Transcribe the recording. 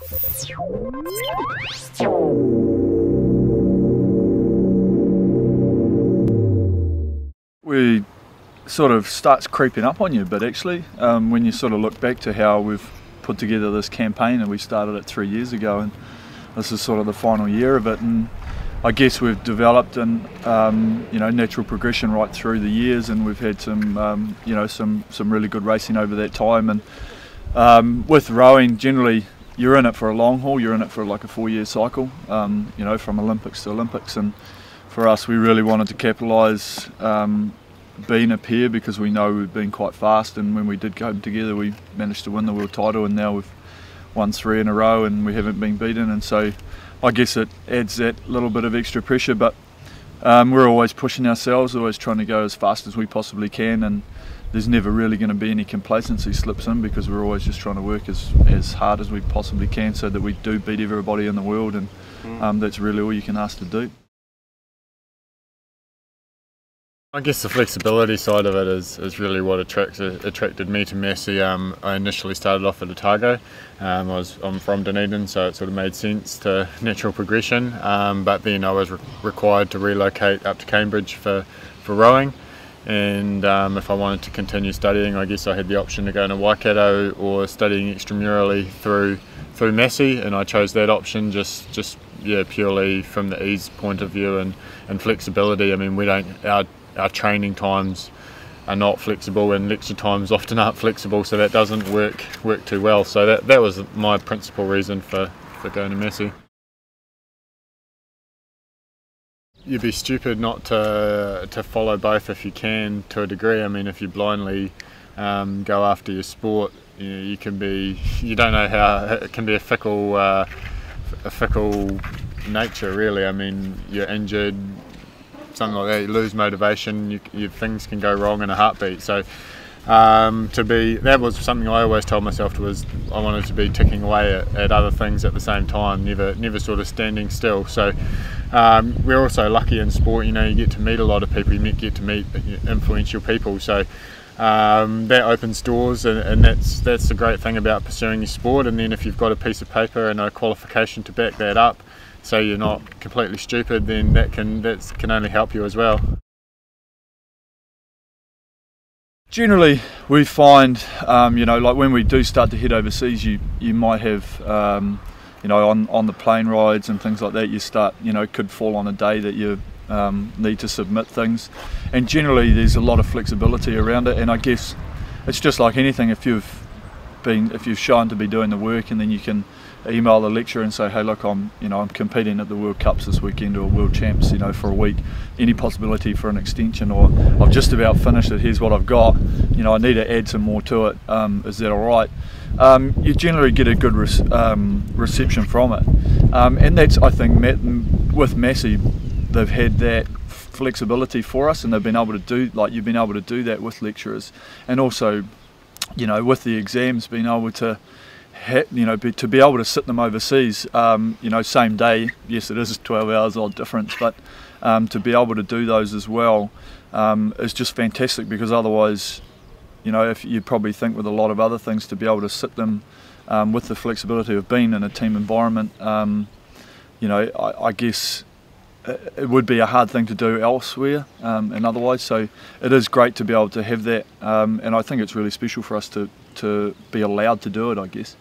We sort of starts creeping up on you a bit actually, when you sort of look back to how we've put together this campaign, and we started it 3 years ago, and this is sort of the final year of it, and I guess we've developed and natural progression right through the years, and we've had some some really good racing over that time. And with rowing, generally you're in it for a long haul, you're in it for like a 4-year cycle, from Olympics to Olympics, and for us we really wanted to capitalise being a pair, because we know we've been quite fast, and when we did come together we managed to win the world title, and now we've won 3 in a row and we haven't been beaten, and so I guess it adds that little bit of extra pressure, but we're always pushing ourselves, always trying to go as fast as we possibly can, and there's never really going to be any complacency slips in, because we're always just trying to work as hard as we possibly can so that we do beat everybody in the world, and that's really all you can ask to do. I guess the flexibility side of it is really what attracted me to Massey. I initially started off at Otago. I'm from Dunedin, so it sort of made sense to natural progression, but then I was required to relocate up to Cambridge for rowing, and if I wanted to continue studying, I guess I had the option to go into Waikato or studying extramurally through Massey, and I chose that option just purely from the ease point of view and flexibility. I mean, our training times are not flexible, and lecture times often aren't flexible, so that doesn't work too well. So that was my principal reason for going to Massey. You'd be stupid not to follow both if you can, to a degree. I mean, if you blindly go after your sport, you don't know how it can be a fickle nature, really. I mean, you're injured, something like that, you lose motivation, things can go wrong in a heartbeat. So that was something I always told myself, was I wanted to be ticking away at other things at the same time, never sort of standing still. So we're also lucky in sport, you get to meet a lot of people, you get to meet influential people, so that opens doors, and that's the great thing about pursuing your sport. And then if you've got a piece of paper and a qualification to back that up, so you're not completely stupid, then that can only help you as well. Generally we find, like when we do start to head overseas, you might have, on the plane rides and things like that, you start, could fall on a day that you need to submit things, and generally there's a lot of flexibility around it. And I guess it's just like anything, if you've shown to be doing the work, and then you can email the lecturer and say, hey look, I'm competing at the World Cups this weekend, or World Champs, for a week, any possibility for an extension, or I've just about finished it, here's what I've got, I need to add some more to it, is that alright? You generally get a good reception from it, and that's, I think, with Massey, they've had that flexibility for us, and they've been able to do, like you've been able to do that with lecturers, and also with the exams, being able to to be able to sit them overseas, same day. Yes, it is 12 hours odd difference, but to be able to do those as well is just fantastic, because otherwise, if you probably think with a lot of other things, to be able to sit them with the flexibility of being in a team environment, I guess it would be a hard thing to do elsewhere, and otherwise. So it is great to be able to have that, and I think it's really special for us to be allowed to do it, I guess.